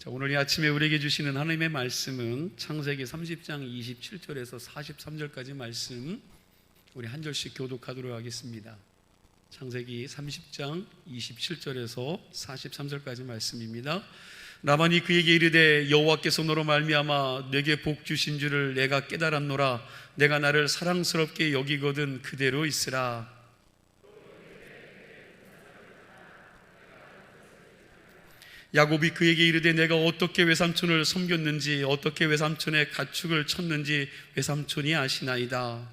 자, 오늘 이 아침에 우리에게 주시는 하나님의 말씀은 창세기 30장 27절에서 43절까지 말씀, 우리 한 절씩 교독하도록 하겠습니다. 창세기 30장 27절에서 43절까지 말씀입니다. 라반이 그에게 이르되 여호와께서 너로 말미암아 내게 복 주신 줄을 내가 깨달았노라. 내가 나를 사랑스럽게 여기거든 그대로 있으라. 야곱이 그에게 이르되 내가 어떻게 외삼촌을 섬겼는지 어떻게 외삼촌의 가축을 쳤는지 외삼촌이 아시나이다.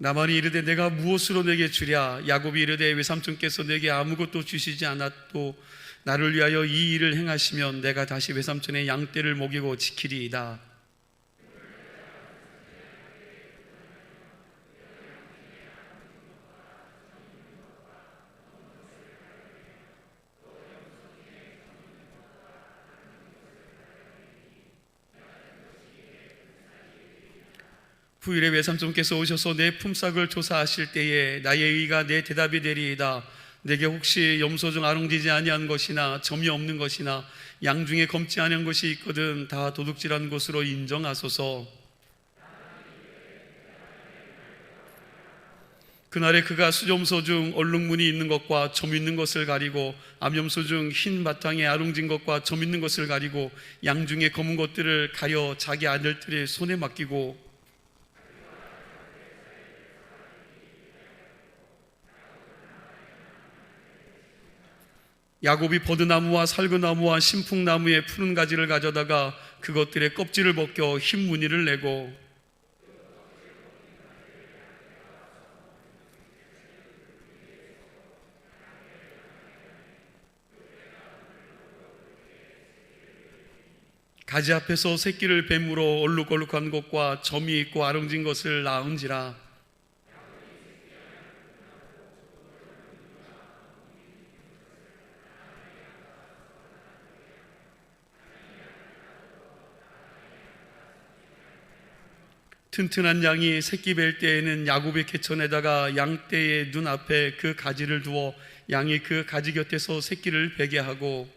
라반이 이르되 내가 무엇으로 내게 주랴. 야곱이 이르되 외삼촌께서 내게 아무것도 주시지 않았도 나를 위하여 이 일을 행하시면 내가 다시 외삼촌의 양떼를 먹이고 지키리이다. 후일에 외삼촌께서 오셔서 내 품삯을 조사하실 때에 나의 의가 내 대답이 되리이다. 내게 혹시 염소 중 아롱지지 아니한 것이나 점이 없는 것이나 양 중에 검지 아니한 것이 있거든 다 도둑질한 것으로 인정하소서. 그날에 그가 수염소 중 얼룩무늬 있는 것과 점 있는 것을 가리고 암염소 중 흰 바탕에 아롱진 것과 점 있는 것을 가리고 양 중에 검은 것들을 가려 자기 아들들의 손에 맡기고 야곱이 버드나무와 살그나무와 신풍나무의 푸른 가지를 가져다가 그것들의 껍질을 벗겨 흰 무늬를 내고 가지 앞에서 새끼를 뱀으로 얼룩얼룩한 것과 점이 있고 아롱진 것을 낳은지라. 튼튼한 양이 새끼 뵐 때에는 야곱의 개천에다가 양떼의 눈앞에 그 가지를 두어 양이 그 가지 곁에서 새끼를 베게 하고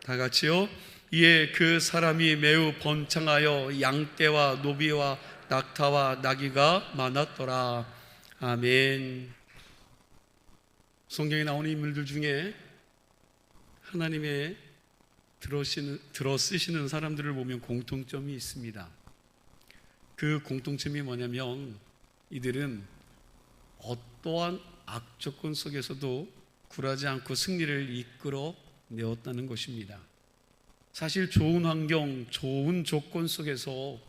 다 같이요. 이에 그 사람이 매우 번창하여 양떼와 노비와 낙타와 나귀가 많았더라. 아멘. 성경에 나오는 인물들 중에 하나님의 들어 쓰시는 사람들을 보면 공통점이 있습니다. 그 공통점이 뭐냐면 이들은 어떠한 악조건 속에서도 굴하지 않고 승리를 이끌어 내었다는 것입니다. 사실 좋은 환경, 좋은 조건 속에서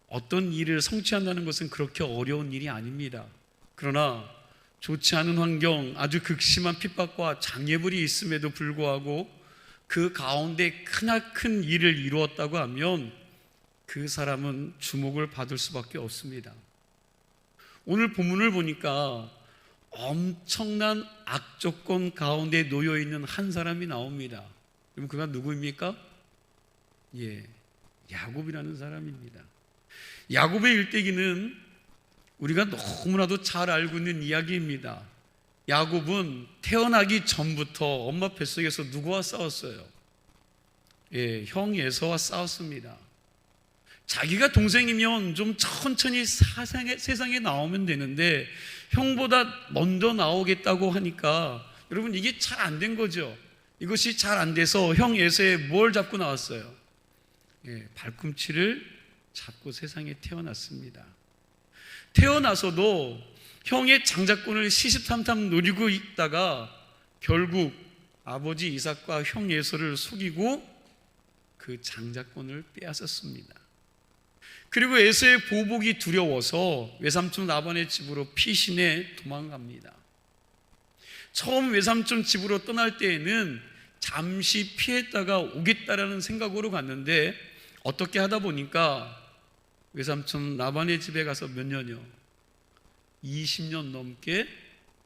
어떤 일을 성취한다는 것은 그렇게 어려운 일이 아닙니다. 그러나 좋지 않은 환경, 아주 극심한 핍박과 장애물이 있음에도 불구하고 그 가운데 크나큰 일을 이루었다고 하면 그 사람은 주목을 받을 수밖에 없습니다. 오늘 본문을 보니까 엄청난 악조건 가운데 놓여있는 한 사람이 나옵니다. 그럼 그가 누구입니까? 야곱이라는 사람입니다. 야곱의 일대기는 우리가 너무나도 잘 알고 있는 이야기입니다. 야곱은 태어나기 전부터 엄마 뱃속에서 누구와 싸웠어요? 형 에서와 싸웠습니다. 자기가 동생이면 좀 천천히 세상에 나오면 되는데 형보다 먼저 나오겠다고 하니까 여러분 이게 잘 안 된 거죠. 이것이 잘 안 돼서 형 에서에 뭘 잡고 나왔어요? 발꿈치를 잡고 세상에 태어났습니다. 태어나서도 형의 장자권을 시시탐탐 노리고 있다가 결국 아버지 이삭과 형 에서를 속이고 그 장자권을 빼앗았습니다. 그리고 에서의 보복이 두려워서 외삼촌 라반의 집으로 피신해 도망갑니다. 처음 외삼촌 집으로 떠날 때에는 잠시 피했다가 오겠다라는 생각으로 갔는데 어떻게 하다 보니까 외삼촌 라반의 집에 가서 몇 년이요? 20년 넘게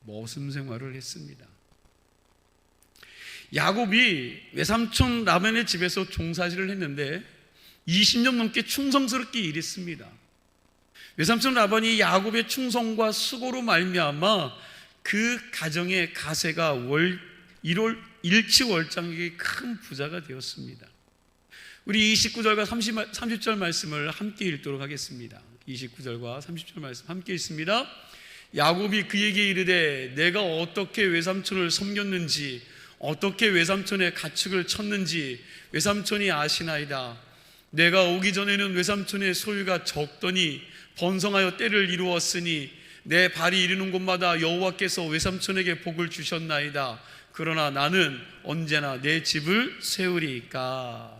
머슴 생활을 했습니다. 야곱이 외삼촌 라반의 집에서 종사질을 했는데 20년 넘게 충성스럽게 일했습니다. 외삼촌 라반이 야곱의 충성과 수고로 말미암아 그 가정의 가세가 일치월장하게 큰 부자가 되었습니다. 우리 29절과 30절 말씀을 함께 읽도록 하겠습니다. 29절과 30절 말씀 함께 읽습니다. 야곱이 그에게 이르되 내가 어떻게 외삼촌을 섬겼는지 어떻게 외삼촌의 가축을 쳤는지 외삼촌이 아시나이다. 내가 오기 전에는 외삼촌의 소유가 적더니 번성하여 때를 이루었으니 내 발이 이르는 곳마다 여호와께서 외삼촌에게 복을 주셨나이다. 그러나 나는 언제나 내 집을 세우리이까.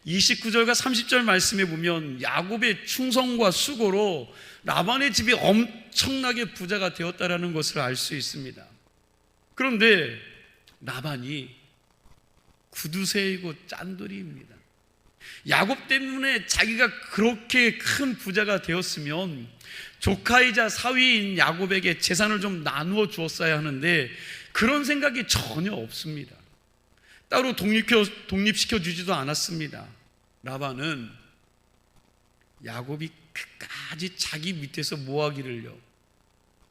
29절과 30절 말씀에 보면 야곱의 충성과 수고로 라반의 집이 엄청나게 부자가 되었다는 것을 알 수 있습니다. 그런데 라반이 구두쇠이고 짠돌이입니다. 야곱 때문에 자기가 그렇게 큰 부자가 되었으면 조카이자 사위인 야곱에게 재산을 좀 나누어 주었어야 하는데 그런 생각이 전혀 없습니다. 따로 독립시켜 주지도 않았습니다. 라반은 야곱이 끝까지 자기 밑에서 뭐하기를요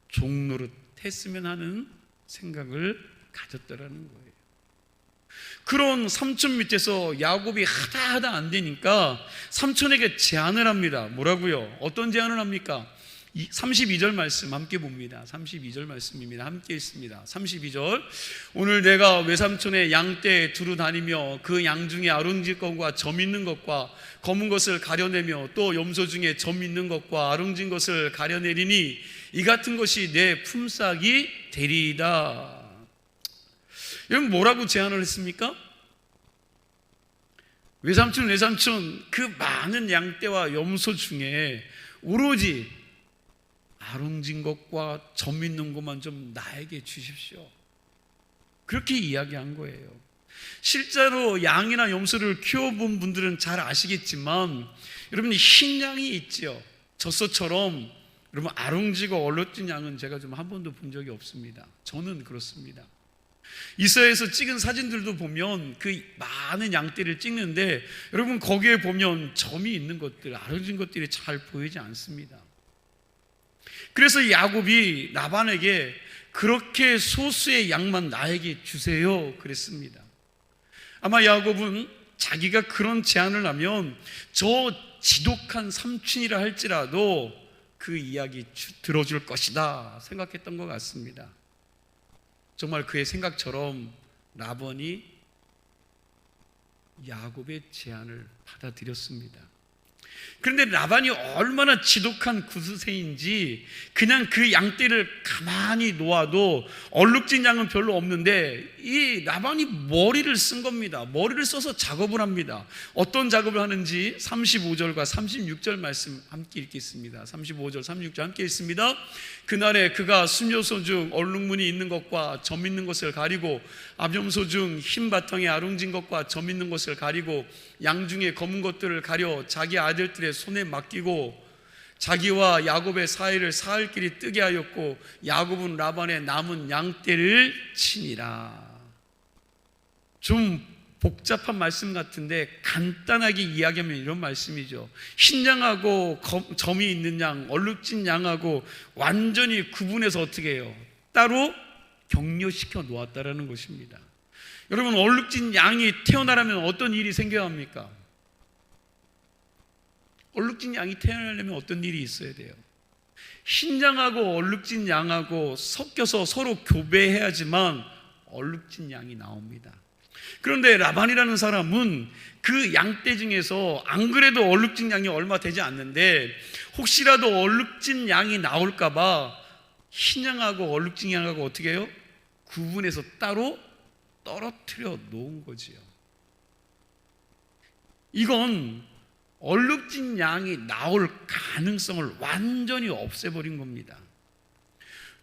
종노릇 했으면 하는 생각을 가졌다라는 거예요. 그런 삼촌 밑에서 야곱이 하다 안 되니까 삼촌에게 제안을 합니다. 뭐라고요? 어떤 제안을 합니까? 32절 말씀 함께 봅니다. 32절 말씀입니다. 함께 읽습니다. 32절 오늘 내가 외삼촌의 양떼에 두루 다니며 그 양 중에 아룽질 것과 점 있는 것과 검은 것을 가려내며 또 염소 중에 점 있는 것과 아룽진 것을 가려내리니 이 같은 것이 내 품삯이 되리이다. 여러분 뭐라고 제안을 했습니까? 외삼촌 그 많은 양떼와 염소 중에 오로지 아롱진 것과 점 있는 것만 좀 나에게 주십시오. 그렇게 이야기한 거예요. 실제로 양이나 염소를 키워본 분들은 잘 아시겠지만 여러분 흰 양이 있죠. 젖소처럼 여러분 아롱지고 얼룩진 양은 제가 좀 한 번도 본 적이 없습니다. 저는 그렇습니다. 이스라엘에서 찍은 사진들도 보면 그 많은 양떼를 찍는데 여러분 거기에 보면 점이 있는 것들, 아롱진 것들이 잘 보이지 않습니다. 그래서 야곱이 라반에게 그렇게 소수의 양만 나에게 주세요 그랬습니다. 아마 야곱은 자기가 그런 제안을 하면 저 지독한 삼촌이라 할지라도 그 이야기 들어줄 것이다 생각했던 것 같습니다. 정말 그의 생각처럼 라반이 야곱의 제안을 받아들였습니다. 그런데 라반이 얼마나 지독한 구두쇠인지 그냥 그 양떼를 가만히 놓아도 얼룩진 양은 별로 없는데 이 라반이 머리를 쓴 겁니다. 머리를 써서 작업을 합니다. 어떤 작업을 하는지 35절과 36절 말씀 함께 읽겠습니다. 35절 36절 함께 읽습니다. 그날에 그가 순요소 중 얼룩무늬 있는 것과 점 있는 것을 가리고 암염소 중 흰 바탕에 아롱진 것과 점 있는 것을 가리고 양 중에 검은 것들을 가려 자기 아들들의 손에 맡기고 자기와 야곱의 사이를 사흘길이 뜨게 하였고 야곱은 라반의 남은 양떼를 치니라. 좀 복잡한 말씀 같은데 간단하게 이야기하면 이런 말씀이죠. 흰 양하고 점이 있는 양, 얼룩진 양하고 완전히 구분해서 어떻게 해요? 따로 격려시켜 놓았다라는 것입니다. 여러분 얼룩진 양이 태어나려면 어떤 일이 생겨야 합니까? 얼룩진 양이 태어나려면 어떤 일이 있어야 돼요? 흰 양하고 얼룩진 양하고 섞여서 서로 교배해야지만 얼룩진 양이 나옵니다. 그런데 라반이라는 사람은 그 양떼 중에서 안 그래도 얼룩진 양이 얼마 되지 않는데 혹시라도 얼룩진 양이 나올까봐 흰 양하고 얼룩진 양하고 어떻게 해요? 구분해서 따로 떨어뜨려 놓은 거지요. 이건 얼룩진 양이 나올 가능성을 완전히 없애버린 겁니다.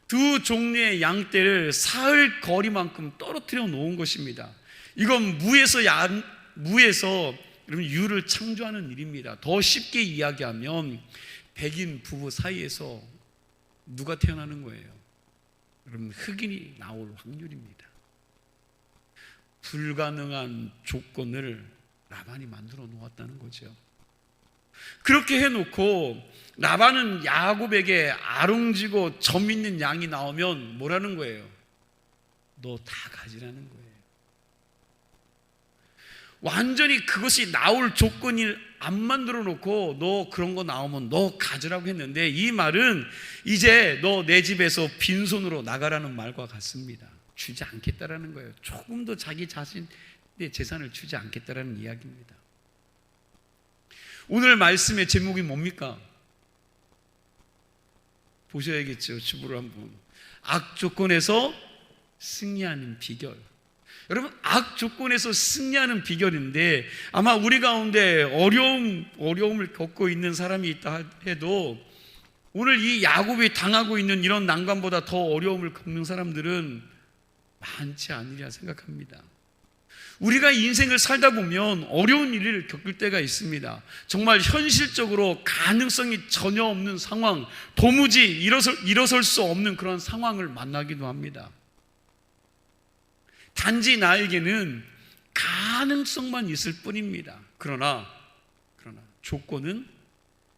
두 종류의 양떼를 사흘 거리만큼 떨어뜨려 놓은 것입니다. 이건 무에서 여러분 유를 창조하는 일입니다. 더 쉽게 이야기하면 백인 부부 사이에서 누가 태어나는 거예요? 여러분, 흑인이 나올 확률입니다. 불가능한 조건을 라반이 만들어 놓았다는 거죠. 그렇게 해놓고 라반은 야곱에게 아롱지고 점 있는 양이 나오면 뭐라는 거예요? 너 다 가지라는 거예요. 완전히 그것이 나올 조건을 안 만들어 놓고 너 그런 거 나오면 너 가지라고 했는데, 이 말은 이제 너 내 집에서 빈손으로 나가라는 말과 같습니다. 주지 않겠다라는 거예요. 조금도 자기 자신의 재산을 주지 않겠다라는 이야기입니다. 오늘 말씀의 제목이 뭡니까? 보셔야겠죠. 주부를 한번. 악조건에서 승리하는 비결. 여러분, 악조건에서 승리하는 비결인데, 아마 우리 가운데 어려움을 겪고 있는 사람이 있다 해도 오늘 이 야곱이 당하고 있는 이런 난관보다 더 어려움을 겪는 사람들은 많지 않으리라 생각합니다. 우리가 인생을 살다 보면 어려운 일을 겪을 때가 있습니다. 정말 현실적으로 가능성이 전혀 없는 상황, 도무지 일어설 수 없는 그런 상황을 만나기도 합니다. 단지 나에게는 가능성만 있을 뿐입니다. 그러나 조건은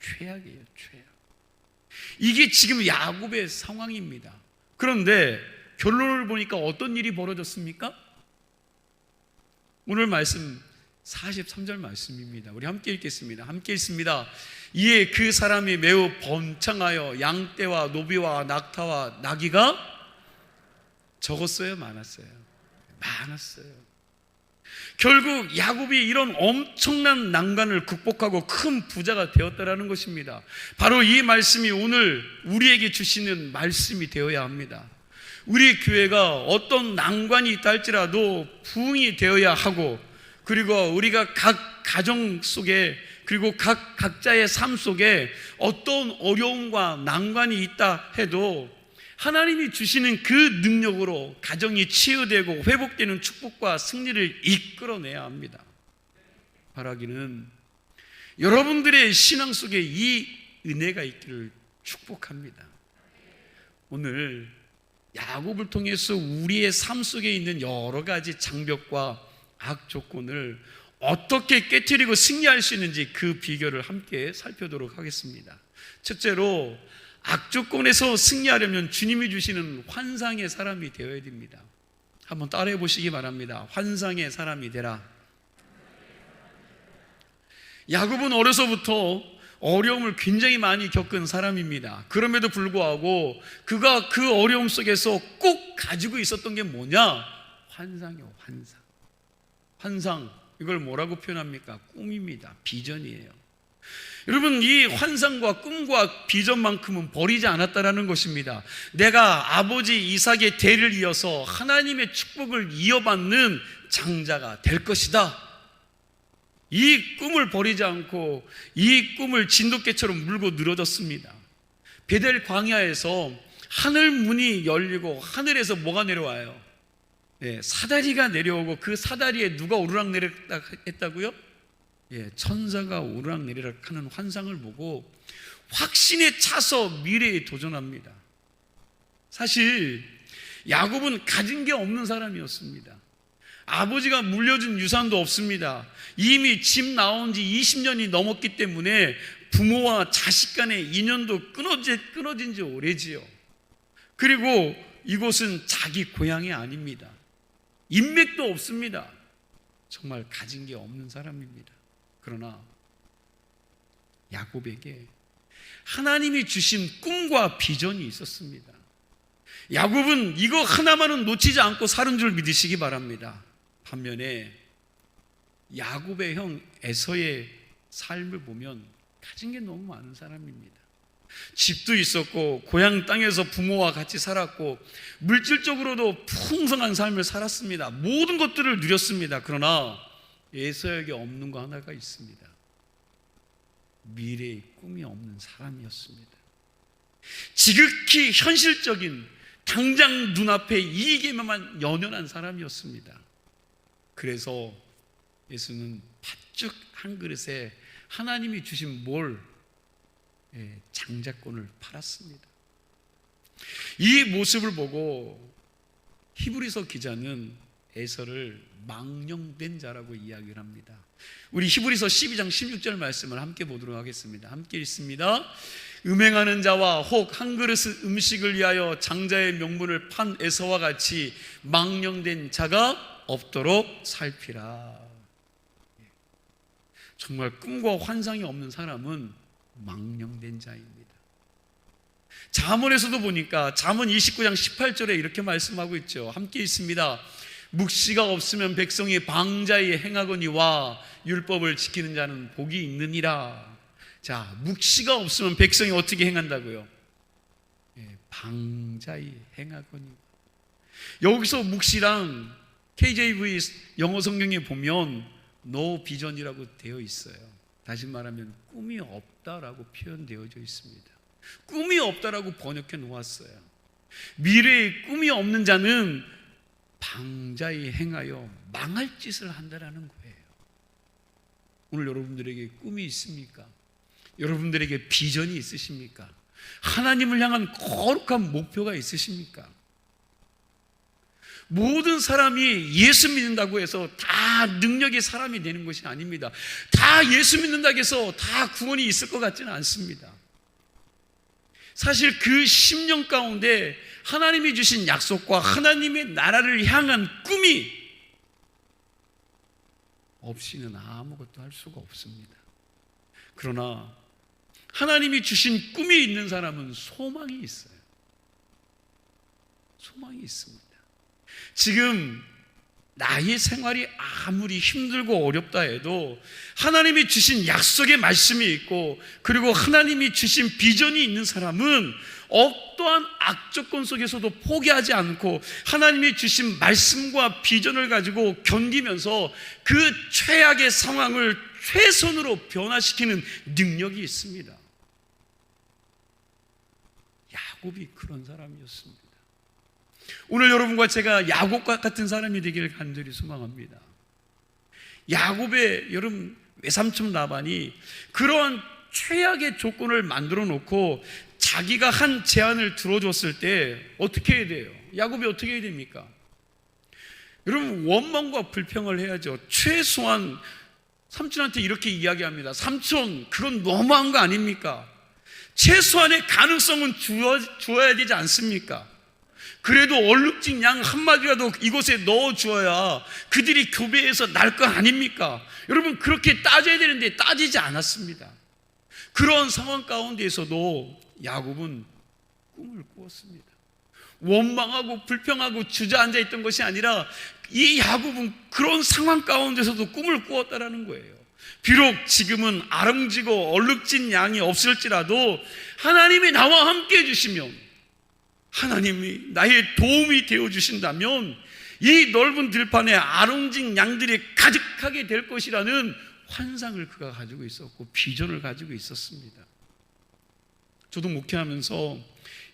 최악이에요. 최악. 이게 지금 야곱의 상황입니다. 그런데 결론을 보니까 어떤 일이 벌어졌습니까? 오늘 말씀 43절 말씀입니다. 우리 함께 읽겠습니다. 함께 읽습니다. 이에 그 사람이 매우 번창하여 양떼와 노비와 낙타와 나귀가 적었어요, 많았어요? 많았어요. 결국 야곱이 이런 엄청난 난관을 극복하고 큰 부자가 되었다라는 것입니다. 바로 이 말씀이 오늘 우리에게 주시는 말씀이 되어야 합니다. 우리 교회가 어떤 난관이 있다 할지라도 부흥이 되어야 하고, 그리고 우리가 각 가정 속에, 그리고 각자의 삶 속에 어떤 어려움과 난관이 있다 해도 하나님이 주시는 그 능력으로 가정이 치유되고 회복되는 축복과 승리를 이끌어내야 합니다. 바라기는 여러분들의 신앙 속에 이 은혜가 있기를 축복합니다. 오늘 야곱을 통해서 우리의 삶 속에 있는 여러 가지 장벽과 악조건을 어떻게 깨트리고 승리할 수 있는지 그 비결을 함께 살펴보도록 하겠습니다. 첫째로, 악조건에서 승리하려면 주님이 주시는 환상의 사람이 되어야 됩니다. 한번 따라해 보시기 바랍니다. 환상의 사람이 되라. 야곱은 어려서부터 어려움을 굉장히 많이 겪은 사람입니다. 그럼에도 불구하고 그가 그 어려움 속에서 꼭 가지고 있었던 게 뭐냐? 환상이요, 환상. 환상, 이걸 뭐라고 표현합니까? 꿈입니다. 비전이에요. 여러분, 이 환상과 꿈과 비전만큼은 버리지 않았다라는 것입니다. 내가 아버지 이삭의 대를 이어서 하나님의 축복을 이어받는 장자가 될 것이다. 이 꿈을 버리지 않고 이 꿈을 진돗개처럼 물고 늘어졌습니다. 베델 광야에서 하늘 문이 열리고 하늘에서 뭐가 내려와요? 사다리가 내려오고 그 사다리에 누가 오르락내리락 했다고요? 천사가 오르락내리락 하는 환상을 보고 확신에 차서 미래에 도전합니다. 사실 야곱은 가진 게 없는 사람이었습니다. 아버지가 물려준 유산도 없습니다. 이미 집 나온 지 20년이 넘었기 때문에 부모와 자식 간의 인연도 끊어진 지 오래지요. 그리고 이곳은 자기 고향이 아닙니다. 인맥도 없습니다. 정말 가진 게 없는 사람입니다. 그러나 야곱에게 하나님이 주신 꿈과 비전이 있었습니다. 야곱은 이거 하나만은 놓치지 않고 사는 줄 믿으시기 바랍니다. 반면에 야곱의 형 에서의 삶을 보면 가진 게 너무 많은 사람입니다. 집도 있었고 고향 땅에서 부모와 같이 살았고 물질적으로도 풍성한 삶을 살았습니다. 모든 것들을 누렸습니다. 그러나 에서에게 없는 거 하나가 있습니다. 미래의 꿈이 없는 사람이었습니다. 지극히 현실적인 당장 눈앞에 이익에만 연연한 사람이었습니다. 그래서 예수는 팥죽 한 그릇에 하나님이 주신 장자권을 팔았습니다. 이 모습을 보고 히브리서 기자는 에서를 망령된 자라고 이야기를 합니다. 우리 히브리서 12장 16절 말씀을 함께 보도록 하겠습니다. 함께 읽습니다. 음행하는 자와 혹 한 그릇 음식을 위하여 장자의 명분을 판 에서와 같이 망령된 자가 없도록 살피라. 정말 꿈과 환상이 없는 사람은 망령된 자입니다. 잠언에서도 보니까 잠언 29장 18절에 이렇게 말씀하고 있죠. 함께 있습니다. 묵시가 없으면 백성이 방자히 행하거니와 율법을 지키는 자는 복이 있느니라. 자, 묵시가 없으면 백성이 어떻게 행한다고요? 방자히 행하거니. 여기서 묵시랑 KJV 영어 성경에 보면 no vision이라고 되어 있어요. 다시 말하면 꿈이 없다라고 표현되어져 있습니다. 꿈이 없다라고 번역해 놓았어요. 미래에 꿈이 없는 자는 방자히 행하여 망할 짓을 한다라는 거예요. 오늘 여러분들에게 꿈이 있습니까? 여러분들에게 비전이 있으십니까? 하나님을 향한 거룩한 목표가 있으십니까? 모든 사람이 예수 믿는다고 해서 다 능력의 사람이 되는 것이 아닙니다. 다 예수 믿는다고 해서 다 구원이 있을 것 같지는 않습니다. 사실 그 10년 가운데 하나님이 주신 약속과 하나님의 나라를 향한 꿈이 없이는 아무것도 할 수가 없습니다. 그러나 하나님이 주신 꿈이 있는 사람은 소망이 있어요. 소망이 있습니다. 지금 나의 생활이 아무리 힘들고 어렵다 해도 하나님이 주신 약속의 말씀이 있고 그리고 하나님이 주신 비전이 있는 사람은 어떠한 악조건 속에서도 포기하지 않고 하나님이 주신 말씀과 비전을 가지고 견디면서 그 최악의 상황을 최선으로 변화시키는 능력이 있습니다. 야곱이 그런 사람이었습니다. 오늘 여러분과 제가 야곱과 같은 사람이 되기를 간절히 소망합니다. 야곱의 여러분 외삼촌 라반이 그러한 최악의 조건을 만들어 놓고 자기가 한 제안을 들어줬을 때 어떻게 해야 돼요? 야곱이 어떻게 해야 됩니까? 여러분 원망과 불평을 해야죠. 최소한 삼촌한테 이렇게 이야기합니다. 삼촌 그건 너무한 거 아닙니까? 최소한의 가능성은 주어야 되지 않습니까? 그래도 얼룩진 양 한 마리라도 이곳에 넣어주어야 그들이 교배해서 날 거 아닙니까? 여러분 그렇게 따져야 되는데 따지지 않았습니다. 그런 상황 가운데에서도 야곱은 꿈을 꾸었습니다. 원망하고 불평하고 주저앉아 있던 것이 아니라 이 야곱은 그런 상황 가운데서도 꿈을 꾸었다라는 거예요. 비록 지금은 아름지고 얼룩진 양이 없을지라도 하나님이 나와 함께 해주시면 하나님이 나의 도움이 되어주신다면 이 넓은 들판에 아름진 양들이 가득하게 될 것이라는 환상을 그가 가지고 있었고 비전을 가지고 있었습니다. 저도 목회하면서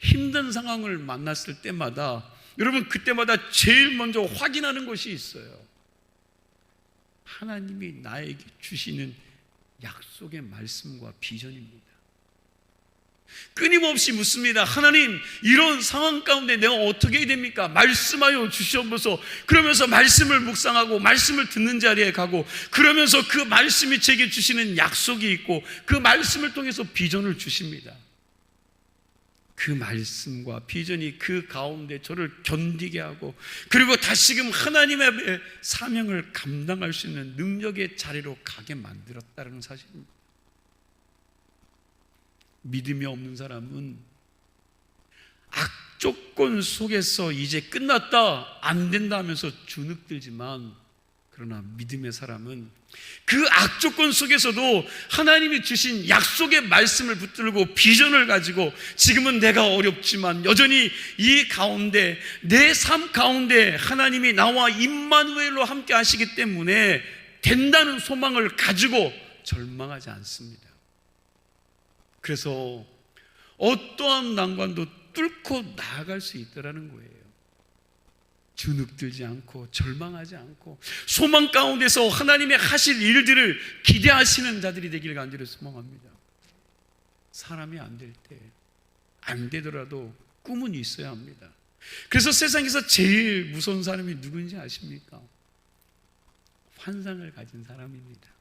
힘든 상황을 만났을 때마다 여러분 그때마다 제일 먼저 확인하는 것이 있어요. 하나님이 나에게 주시는 약속의 말씀과 비전입니다. 끊임없이 묻습니다. 하나님 이런 상황 가운데 내가 어떻게 해야 됩니까? 말씀하여 주시옵소서. 그러면서 말씀을 묵상하고 말씀을 듣는 자리에 가고 그러면서 그 말씀이 제게 주시는 약속이 있고 그 말씀을 통해서 비전을 주십니다. 그 말씀과 비전이 그 가운데 저를 견디게 하고 그리고 다시금 하나님의 사명을 감당할 수 있는 능력의 자리로 가게 만들었다는 사실입니다. 믿음이 없는 사람은 악조건 속에서 이제 끝났다 안 된다 하면서 주눅들지만 그러나 믿음의 사람은 그 악조건 속에서도 하나님이 주신 약속의 말씀을 붙들고 비전을 가지고 지금은 내가 어렵지만 여전히 이 가운데 내 삶 가운데 하나님이 나와 임마누엘로 함께 하시기 때문에 된다는 소망을 가지고 절망하지 않습니다. 그래서 어떠한 난관도 뚫고 나아갈 수 있다는 거예요. 주눅들지 않고 절망하지 않고 소망 가운데서 하나님의 하실 일들을 기대하시는 자들이 되기를 간절히 소망합니다. 사람이 안 될 때, 안 되더라도 꿈은 있어야 합니다. 그래서 세상에서 제일 무서운 사람이 누군지 아십니까? 환상을 가진 사람입니다.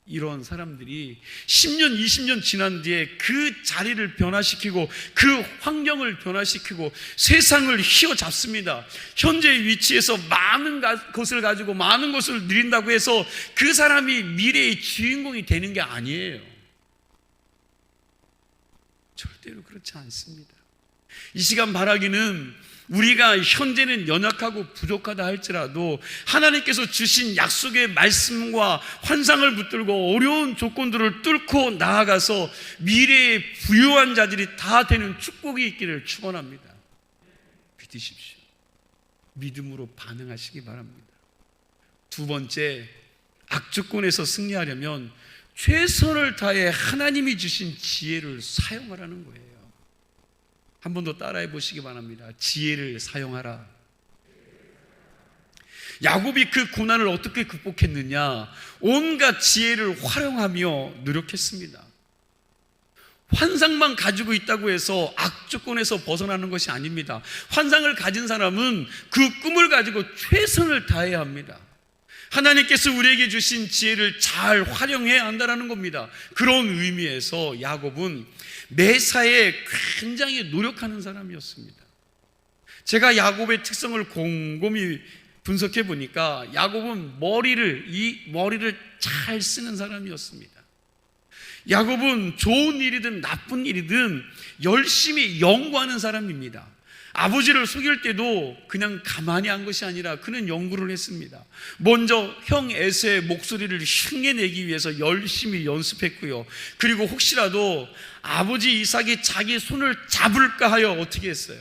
이런 사람들이 10년, 20년 지난 뒤에 그 자리를 변화시키고 그 환경을 변화시키고 세상을 휘어잡습니다. 현재의 위치에서 많은 것을 가지고 많은 것을 누린다고 해서 그 사람이 미래의 주인공이 되는 게 아니에요. 절대로 그렇지 않습니다. 이 시간 바라기는 우리가 현재는 연약하고 부족하다 할지라도 하나님께서 주신 약속의 말씀과 환상을 붙들고 어려운 조건들을 뚫고 나아가서 미래의 부유한 자들이 다 되는 축복이 있기를 축원합니다. 믿으십시오. 믿음으로 반응하시기 바랍니다. 두 번째, 악조건에서 승리하려면 최선을 다해 하나님이 주신 지혜를 사용하라는 거예요. 한 번 더 따라해 보시기 바랍니다. 지혜를 사용하라. 야곱이 그 고난을 어떻게 극복했느냐? 온갖 지혜를 활용하며 노력했습니다. 환상만 가지고 있다고 해서 악조건에서 벗어나는 것이 아닙니다. 환상을 가진 사람은 그 꿈을 가지고 최선을 다해야 합니다. 하나님께서 우리에게 주신 지혜를 잘 활용해야 한다는 겁니다. 그런 의미에서 야곱은 매사에 굉장히 노력하는 사람이었습니다. 제가 야곱의 특성을 곰곰이 분석해 보니까 야곱은 머리를 잘 쓰는 사람이었습니다. 야곱은 좋은 일이든 나쁜 일이든 열심히 연구하는 사람입니다. 아버지를 속일 때도 그냥 가만히 한 것이 아니라 그는 연구를 했습니다. 먼저 형 에서의 목소리를 흉내내기 위해서 열심히 연습했고요. 그리고 혹시라도 아버지 이삭이 자기 손을 잡을까 하여 어떻게 했어요?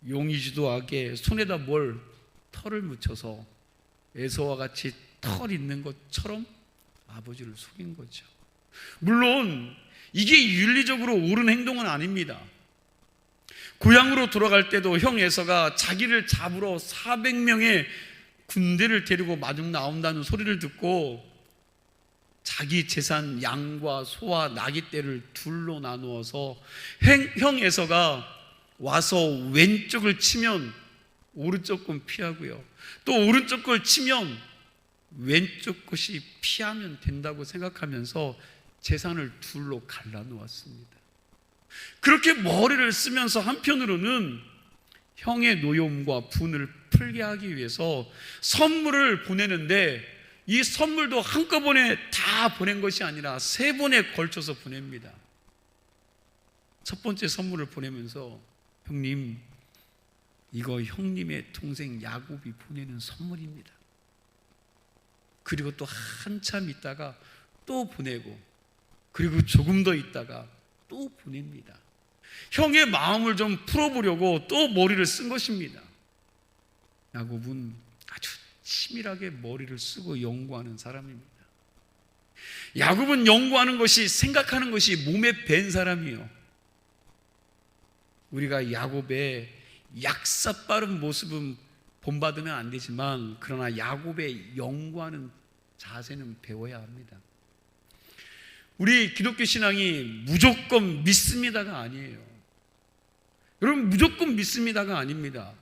용이지도 않게 손에다 털을 묻혀서 에서와 같이 털 있는 것처럼 아버지를 속인 거죠. 물론 이게 윤리적으로 옳은 행동은 아닙니다. 고향으로 돌아갈 때도 형 에서가 자기를 잡으러 400명의 군대를 데리고 마중 나온다는 소리를 듣고 자기 재산 양과 소와 나귀떼를 둘로 나누어서 형 에서가 와서 왼쪽을 치면 오른쪽 건 피하고요, 또 오른쪽 걸 치면 왼쪽 것이 피하면 된다고 생각하면서 재산을 둘로 갈라놓았습니다. 그렇게 머리를 쓰면서 한편으로는 형의 노여움과 분을 풀게 하기 위해서 선물을 보내는데 이 선물도 한꺼번에 다 보낸 것이 아니라 3번에 걸쳐서 보냅니다. 첫 번째 선물을 보내면서 형님, 이거 형님의 동생 야곱이 보내는 선물입니다. 그리고 또 한참 있다가 또 보내고, 그리고 조금 더 있다가 또 보냅니다. 형의 마음을 좀 풀어보려고 또 머리를 쓴 것입니다. 야곱은 아주 치밀하게 머리를 쓰고 연구하는 사람입니다. 야곱은 연구하는 것이, 생각하는 것이 몸에 밴 사람이에요. 우리가 야곱의 약사 빠른 모습은 본받으면 안 되지만, 그러나 야곱의 연구하는 자세는 배워야 합니다. 우리 기독교 신앙이 무조건 믿습니다가 아니에요. 여러분, 무조건 믿습니다가 아닙니다.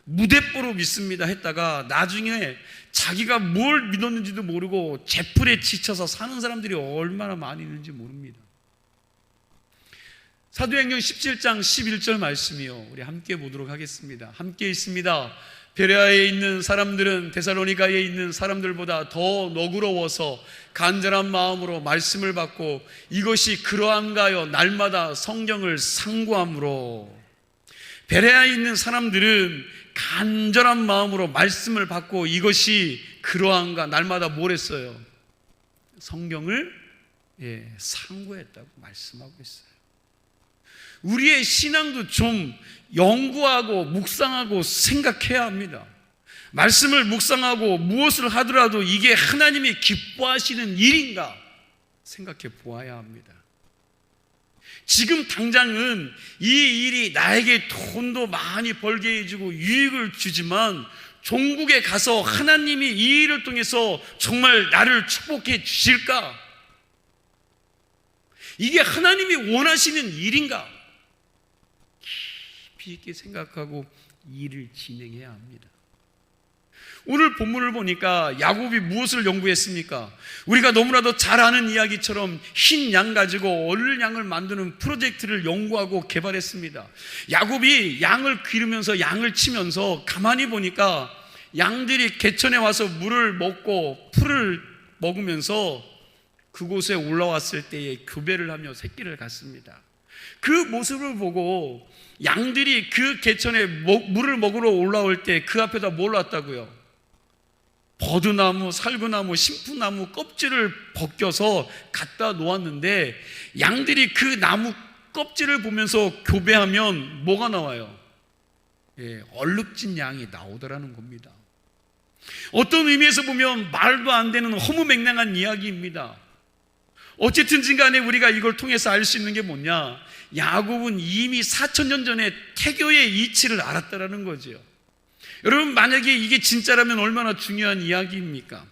무대뽀로 믿습니다 했다가 나중에 자기가 뭘 믿었는지도 모르고 제풀에 지쳐서 사는 사람들이 얼마나 많이 있는지 모릅니다. 사도행전 17장 11절 말씀이요, 우리 함께 보도록 하겠습니다. 함께 있습니다. 베레아에 있는 사람들은 데살로니가에 있는 사람들보다 더 너그러워서 간절한 마음으로 말씀을 받고 이것이 그러한가요? 날마다 성경을 상고함으로. 베레아에 있는 사람들은 간절한 마음으로 말씀을 받고 이것이 그러한가, 날마다 뭘 했어요? 성경을 상고했다고 말씀하고 있어요. 우리의 신앙도 좀 연구하고 묵상하고 생각해야 합니다. 말씀을 묵상하고 무엇을 하더라도 이게 하나님이 기뻐하시는 일인가 생각해 보아야 합니다. 지금 당장은 이 일이 나에게 돈도 많이 벌게 해주고 유익을 주지만 종국에 가서 하나님이 이 일을 통해서 정말 나를 축복해 주실까? 이게 하나님이 원하시는 일인가? 깊이 있게 생각하고 일을 진행해야 합니다. 오늘 본문을 보니까 야곱이 무엇을 연구했습니까? 우리가 너무나도 잘 아는 이야기처럼 흰 양 가지고 어릴 양을 만드는 프로젝트를 연구하고 개발했습니다. 야곱이 양을 기르면서 양을 치면서 가만히 보니까 양들이 개천에 와서 물을 먹고 풀을 먹으면서 그곳에 올라왔을 때에 교배를 하며 새끼를 갖습니다. 그 모습을 보고 양들이 그 개천에 물을 먹으러 올라올 때 그 앞에다 뭘 놨다고요? 버드나무, 살구나무, 심푸나무 껍질을 벗겨서 갖다 놓았는데 양들이 그 나무 껍질을 보면서 교배하면 뭐가 나와요? 얼룩진 양이 나오더라는 겁니다. 어떤 의미에서 보면 말도 안 되는 허무맹랑한 이야기입니다. 어쨌든지 간에 우리가 이걸 통해서 알 수 있는 게 뭐냐? 야곱은 이미 4,000년 전에 태교의 이치를 알았다라는 거죠. 여러분, 만약에 이게 진짜라면 얼마나 중요한 이야기입니까?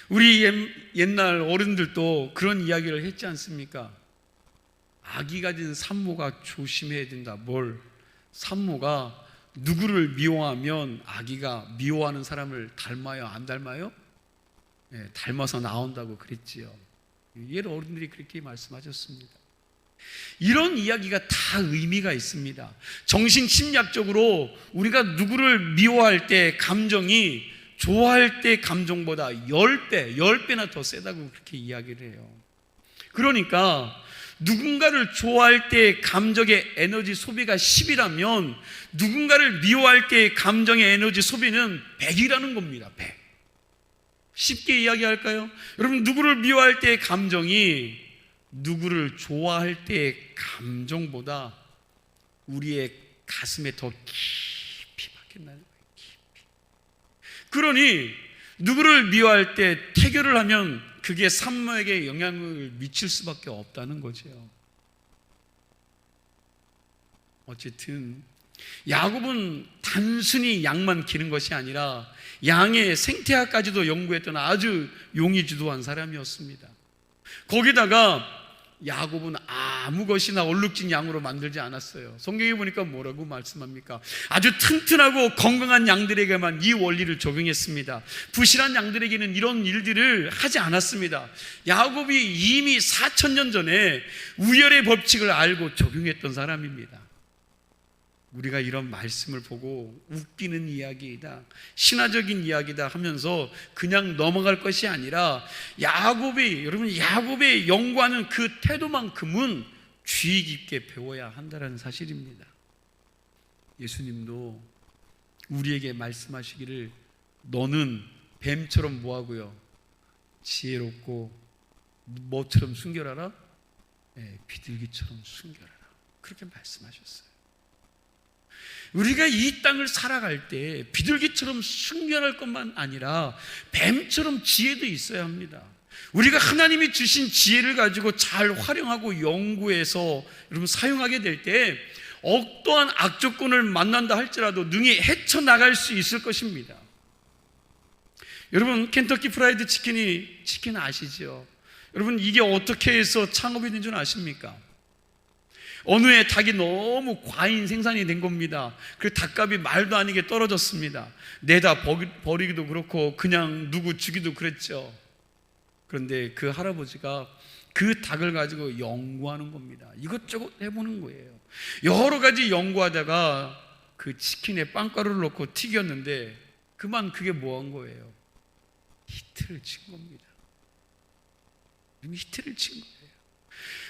우리 옛날 어른들도 그런 이야기를 했지 않습니까? 아기 가진 산모가 조심해야 된다. 뭘? 산모가 누구를 미워하면 아기가 미워하는 사람을 닮아요? 안 닮아요? 닮아서 나온다고 그랬지요. 옛 어른들이 그렇게 말씀하셨습니다. 이런 이야기가 다 의미가 있습니다. 정신심리학적으로 우리가 누구를 미워할 때 감정이 좋아할 때 감정보다 10배나 더 세다고 그렇게 이야기를 해요. 그러니까 누군가를 좋아할 때 감정의 에너지 소비가 10이라면 누군가를 미워할 때 감정의 에너지 소비는 100이라는 겁니다. 100. 쉽게 이야기할까요? 여러분, 누구를 미워할 때의 감정이 누구를 좋아할 때의 감정보다 우리의 가슴에 더 깊이 박힌다는 거예요. 깊이. 그러니 누구를 미워할 때 태교를 하면 그게 산모에게 영향을 미칠 수밖에 없다는 거죠. 어쨌든 야곱은 단순히 양만 기른 것이 아니라 양의 생태학까지도 연구했던 아주 용의주도한 사람이었습니다. 거기다가 야곱은 아무 것이나 얼룩진 양으로 만들지 않았어요. 성경에 보니까 뭐라고 말씀합니까? 아주 튼튼하고 건강한 양들에게만 이 원리를 적용했습니다. 부실한 양들에게는 이런 일들을 하지 않았습니다. 야곱이 이미 4,000년 전에 우열의 법칙을 알고 적용했던 사람입니다. 우리가 이런 말씀을 보고 웃기는 이야기이다, 신화적인 이야기다 하면서 그냥 넘어갈 것이 아니라 야곱의 연구하는 그 태도만큼은 주의 깊게 배워야 한다는 사실입니다. 예수님도 우리에게 말씀하시기를 너는 뱀처럼 뭐하고요? 지혜롭고 뭐처럼 순결하라? 비둘기처럼 순결하라. 그렇게 말씀하셨어요. 우리가 이 땅을 살아갈 때 비둘기처럼 순결할 것만 아니라 뱀처럼 지혜도 있어야 합니다. 우리가 하나님이 주신 지혜를 가지고 잘 활용하고 연구해서 여러분 사용하게 될 때 어떠한 악조건을 만난다 할지라도 능히 헤쳐나갈 수 있을 것입니다. 여러분, 켄터키 프라이드 치킨 아시죠? 여러분, 이게 어떻게 해서 창업이 된 줄 아십니까? 어느 해 닭이 너무 과잉 생산이 된 겁니다. 그 닭값이 말도 아니게 떨어졌습니다. 내다 버리기도 그렇고 그냥 누구 주기도 그랬죠. 그런데 그 할아버지가 그 닭을 가지고 연구하는 겁니다. 이것저것 해보는 거예요. 여러 가지 연구하다가 그 치킨에 빵가루를 넣고 튀겼는데 그게 뭐 한 거예요? 히트를 친 겁니다. 히트를 친 거예요.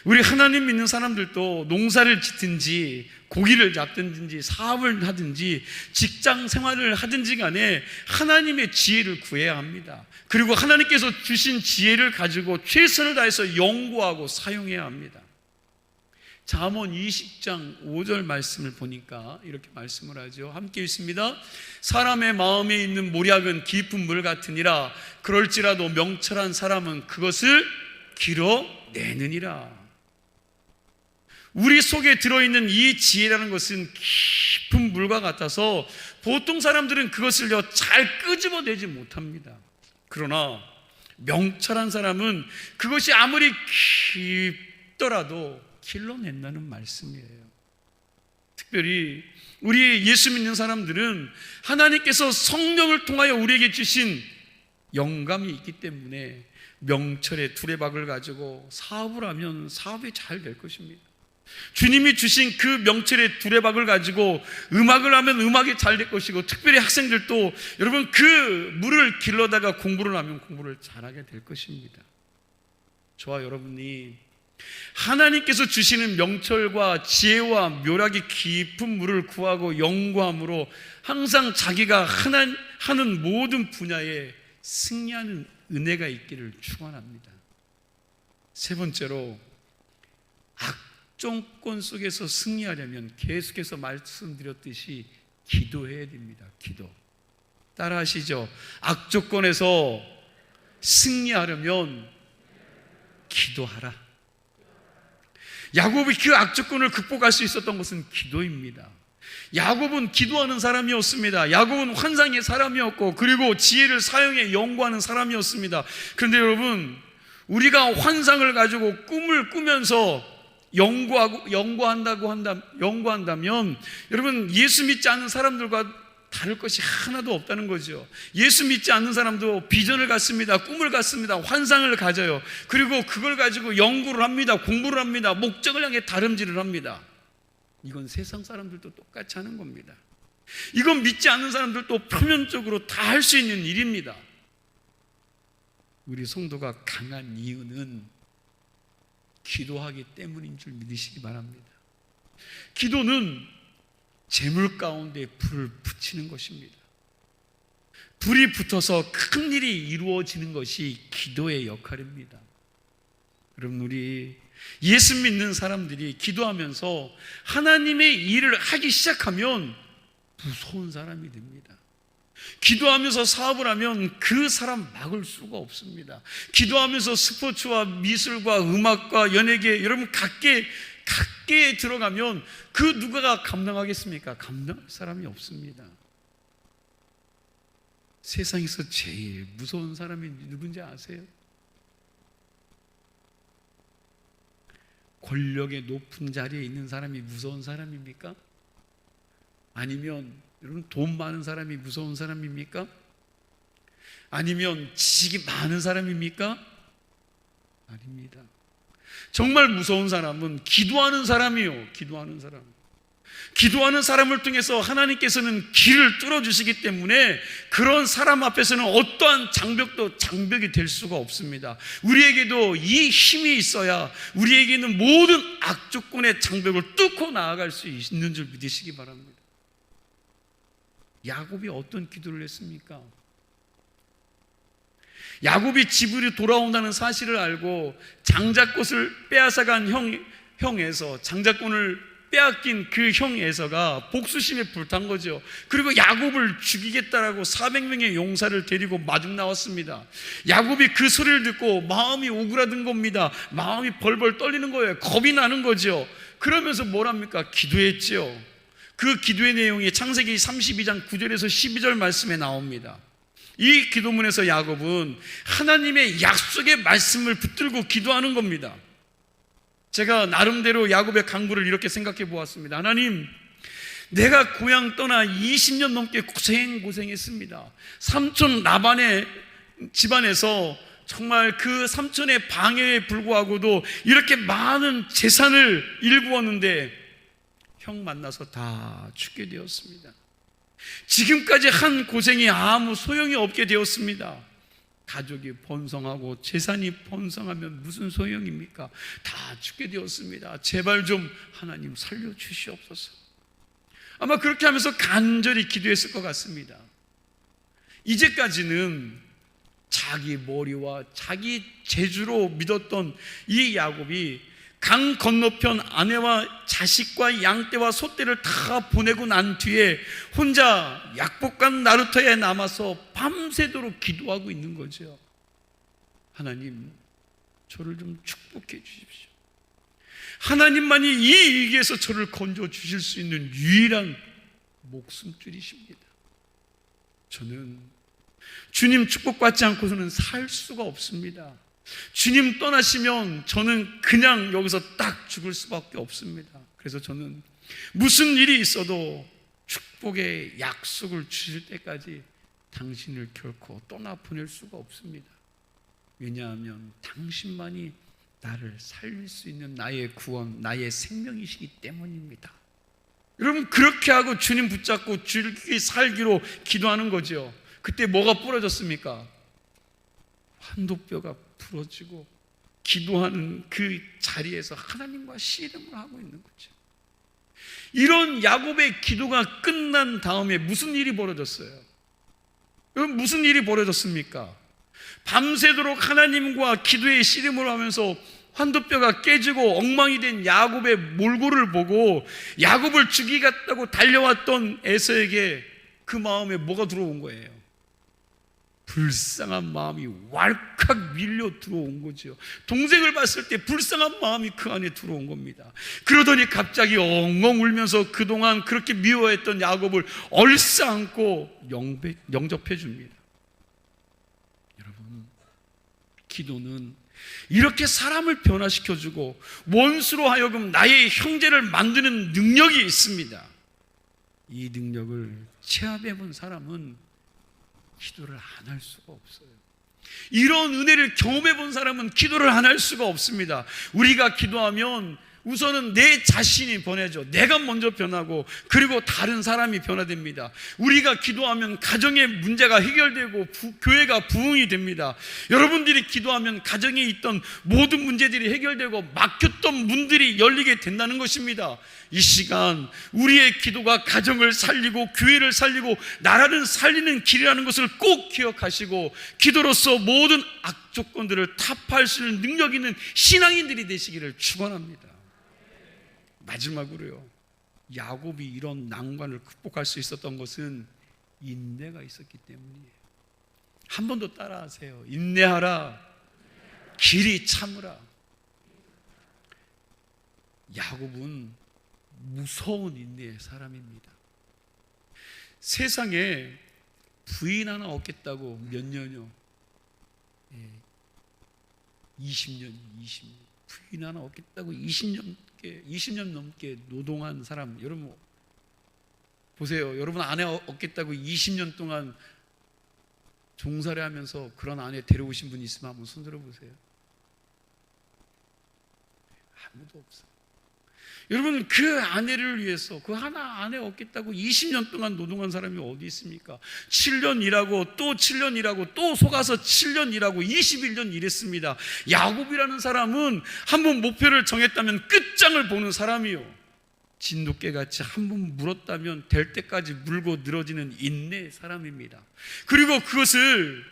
우리 하나님 믿는 사람들도 농사를 짓든지 고기를 잡든지 사업을 하든지 직장 생활을 하든지 간에 하나님의 지혜를 구해야 합니다. 그리고 하나님께서 주신 지혜를 가지고 최선을 다해서 연구하고 사용해야 합니다. 잠언 20장 5절 말씀을 보니까 이렇게 말씀을 하죠. 함께 읽습니다. 사람의 마음에 있는 모략은 깊은 물 같으니라. 그럴지라도 명철한 사람은 그것을 길어내느니라. 우리 속에 들어있는 이 지혜라는 것은 깊은 물과 같아서 보통 사람들은 그것을 잘 끄집어내지 못합니다. 그러나 명철한 사람은 그것이 아무리 깊더라도 길러낸다는 말씀이에요. 특별히 우리 예수 믿는 사람들은 하나님께서 성령을 통하여 우리에게 주신 영감이 있기 때문에 명철의 두레박을 가지고 사업을 하면 사업이 잘 될 것입니다. 주님이 주신 그 명철의 두레박을 가지고 음악을 하면 음악이 잘 될 것이고, 특별히 학생들도 여러분 그 물을 길러다가 공부를 하면 공부를 잘하게 될 것입니다. 저와 여러분이 하나님께서 주시는 명철과 지혜와 묘락이 깊은 물을 구하고 연구함으로 항상 자기가 하는 모든 분야에 승리하는 은혜가 있기를 축원합니다. 세 번째로, 악정권 속에서 승리하려면 계속해서 말씀드렸듯이 기도해야 됩니다. 기도. 따라하시죠. 악조건에서 승리하려면 기도하라. 야곱이 그 악조건을 극복할 수 있었던 것은 기도입니다. 야곱은 기도하는 사람이었습니다. 야곱은 환상의 사람이었고, 그리고 지혜를 사용해 연구하는 사람이었습니다. 그런데 여러분, 우리가 환상을 가지고 꿈을 꾸면서 연구한다면 여러분, 예수 믿지 않는 사람들과 다를 것이 하나도 없다는 거죠. 예수 믿지 않는 사람도 비전을 갖습니다. 꿈을 갖습니다. 환상을 가져요. 그리고 그걸 가지고 연구를 합니다. 공부를 합니다. 목적을 향해 다름질을 합니다. 이건 세상 사람들도 똑같이 하는 겁니다. 이건 믿지 않는 사람들도 표면적으로 다 할 수 있는 일입니다. 우리 성도가 강한 이유는 기도하기 때문인 줄 믿으시기 바랍니다. 기도는 재물 가운데 불을 붙이는 것입니다. 불이 붙어서 큰 일이 이루어지는 것이 기도의 역할입니다. 여러분, 우리 예수 믿는 사람들이 기도하면서 하나님의 일을 하기 시작하면 무서운 사람이 됩니다. 기도하면서 사업을 하면 그 사람 막을 수가 없습니다. 기도하면서 스포츠와 미술과 음악과 연예계, 여러분 각계에 들어가면 그 누가 감당하겠습니까? 감당할 사람이 없습니다. 세상에서 제일 무서운 사람이 누군지 아세요? 권력의 높은 자리에 있는 사람이 무서운 사람입니까? 아니면 여러분 돈 많은 사람이 무서운 사람입니까? 아니면 지식이 많은 사람입니까? 아닙니다. 정말 무서운 사람은 기도하는 사람이요. 기도하는 사람을 통해서 하나님께서는 길을 뚫어주시기 때문에 그런 사람 앞에서는 어떠한 장벽도 장벽이 될 수가 없습니다. 우리에게도 이 힘이 있어야 우리에게는 모든 악조건의 장벽을 뚫고 나아갈 수 있는 줄 믿으시기 바랍니다. 야곱이 어떤 기도를 했습니까? 야곱이 집으로 돌아온다는 사실을 알고 장자꽃을 빼앗아간 형에서 장자권을 빼앗긴 그 형 에서가 복수심에 불탄 거죠. 그리고 야곱을 죽이겠다라고 400명의 용사를 데리고 마중 나왔습니다. 야곱이 그 소리를 듣고 마음이 오그라든 겁니다. 마음이 벌벌 떨리는 거예요. 겁이 나는 거죠. 그러면서 뭘 합니까? 기도했죠. 그 기도의 내용이 창세기 32장 9절에서 12절 말씀에 나옵니다. 이 기도문에서 야곱은 하나님의 약속의 말씀을 붙들고 기도하는 겁니다. 제가 나름대로 야곱의 강구를 이렇게 생각해 보았습니다. 하나님, 내가 고향 떠나 20년 넘게 고생했습니다. 삼촌 라반의 집안에서 정말 그 삼촌의 방해에 불구하고도 이렇게 많은 재산을 일구었는데 형 만나서 다 죽게 되었습니다. 지금까지 한 고생이 아무 소용이 없게 되었습니다. 가족이 번성하고 재산이 번성하면 무슨 소용입니까? 다 죽게 되었습니다. 제발 좀 하나님 살려주시옵소서. 아마 그렇게 하면서 간절히 기도했을 것 같습니다. 이제까지는 자기 머리와 자기 재주로 믿었던 이 야곱이 강 건너편 아내와 자식과 양떼와 소떼를 다 보내고 난 뒤에 혼자 약복간 나루터에 남아서 밤새도록 기도하고 있는 거죠. 하나님, 저를 좀 축복해 주십시오. 하나님만이 이 위기에서 저를 건져 주실 수 있는 유일한 목숨줄이십니다. 저는 주님 축복받지 않고서는 살 수가 없습니다. 주님 떠나시면 저는 그냥 여기서 딱 죽을 수밖에 없습니다. 그래서 저는 무슨 일이 있어도 축복의 약속을 주실 때까지 당신을 결코 떠나보낼 수가 없습니다. 왜냐하면 당신만이 나를 살릴 수 있는 나의 구원, 나의 생명이시기 때문입니다. 여러분, 그렇게 하고 주님 붙잡고 줄기 살기로 기도하는 거죠. 그때 뭐가 부러졌습니까? 환도뼈가 부러지고 기도하는 그 자리에서 하나님과 씨름을 하고 있는 거죠. 이런 야곱의 기도가 끝난 다음에 무슨 일이 벌어졌어요? 여러분, 무슨 일이 벌어졌습니까? 밤새도록 하나님과 기도의 씨름을 하면서 환도뼈가 깨지고 엉망이 된 야곱의 몰골을 보고 야곱을 죽이겠다고 달려왔던 에서에게 그 마음에 뭐가 들어온 거예요? 불쌍한 마음이 왈칵 밀려 들어온 거죠. 동생을 봤을 때 불쌍한 마음이 그 안에 들어온 겁니다. 그러더니 갑자기 엉엉 울면서 그동안 그렇게 미워했던 야곱을 얼싸안고 영접해 줍니다. 여러분, 기도는 이렇게 사람을 변화시켜주고 원수로 하여금 나의 형제를 만드는 능력이 있습니다. 이 능력을 체험해 본 사람은 기도를 안 할 수가 없어요. 이런 은혜를 경험해 본 사람은 기도를 안 할 수가 없습니다. 우리가 기도하면 우선은 내 자신이 변해져. 내가 먼저 변하고 그리고 다른 사람이 변화됩니다. 우리가 기도하면 가정의 문제가 해결되고 교회가 부흥이 됩니다. 여러분들이 기도하면 가정에 있던 모든 문제들이 해결되고 막혔던 문들이 열리게 된다는 것입니다. 이 시간 우리의 기도가 가정을 살리고 교회를 살리고 나라를 살리는 길이라는 것을 꼭 기억하시고 기도로서 모든 악조건들을 타파할 수 있는 능력 있는 신앙인들이 되시기를 축원합니다. 마지막으로요, 야곱이 이런 난관을 극복할 수 있었던 것은 인내가 있었기 때문이에요. 한 번 더 따라하세요. 인내하라, 길이 참으라. 야곱은 무서운 인내의 사람입니다. 세상에 부인 하나 얻겠다고 몇 년요? 20년. 부인 하나 얻겠다고 20년 넘게 노동한 사람, 여러분 보세요. 여러분 아내 얻겠다고 20년 동안 종살이 하면서 그런 아내 데려오신 분 있으면 한번 손 들어보세요. 아무도 없어요. 여러분, 그 아내를 위해서 그 하나 아내 얻겠다고 20년 동안 노동한 사람이 어디 있습니까? 7년 일하고 또 7년 일하고 또 속아서 7년 일하고 21년 일했습니다. 야곱이라는 사람은 한번 목표를 정했다면 끝장을 보는 사람이요, 진돗개같이 한번 물었다면 될 때까지 물고 늘어지는 인내의 사람입니다. 그리고 그것을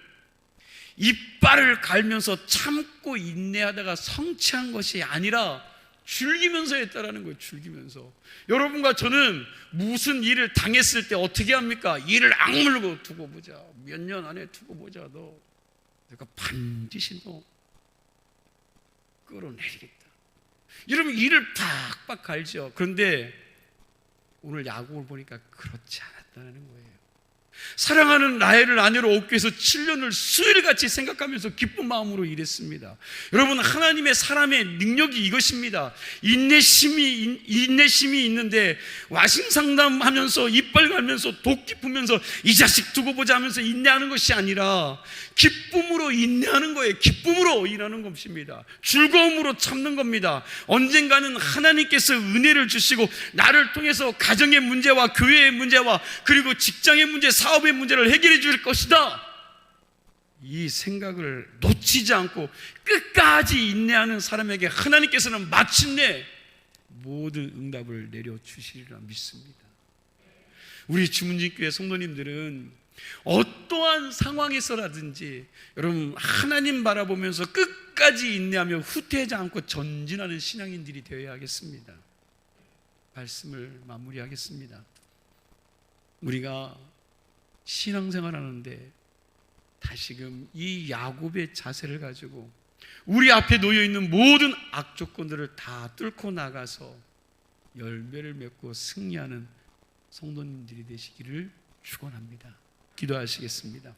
이빨을 갈면서 참고 인내하다가 성취한 것이 아니라 즐기면서 했다라는 거예요. 즐기면서. 여러분과 저는 무슨 일을 당했을 때 어떻게 합니까? 일을 악물고 두고 보자. 몇 년 안에 두고 보자. 내가 반드시 너 끌어내리겠다. 여러분, 일을 팍팍 갈죠. 그런데 오늘 야곱을 보니까 그렇지 않았다는 거예요. 사랑하는 라헬을 아내로 얻기 위해서 7년을 수일같이 생각하면서 기쁜 마음으로 일했습니다. 여러분, 하나님의 사람의 능력이 이것입니다. 인내심이 있는데 와신상담하면서 이빨 갈면서 독 깊으면서 이 자식 두고 보자 하면서 인내하는 것이 아니라 기쁨으로 인내하는 거예요. 기쁨으로 일하는 것입니다. 즐거움으로 참는 겁니다. 언젠가는 하나님께서 은혜를 주시고 나를 통해서 가정의 문제와 교회의 문제와 그리고 직장의 문제, 사업의 문제를 해결해 줄 것이다. 이 생각을 놓치지 않고 끝까지 인내하는 사람에게 하나님께서는 마침내 모든 응답을 내려주시리라 믿습니다. 우리 주문진교회 성도님들은 어떠한 상황에서라든지 여러분 하나님 바라보면서 끝까지 인내하며 후퇴하지 않고 전진하는 신앙인들이 되어야 하겠습니다. 말씀을 마무리하겠습니다. 우리가 신앙생활 하는데 다시금 이 야곱의 자세를 가지고 우리 앞에 놓여있는 모든 악조건들을 다 뚫고 나가서 열매를 맺고 승리하는 성도님들이 되시기를 축원합니다. 기도하시겠습니다.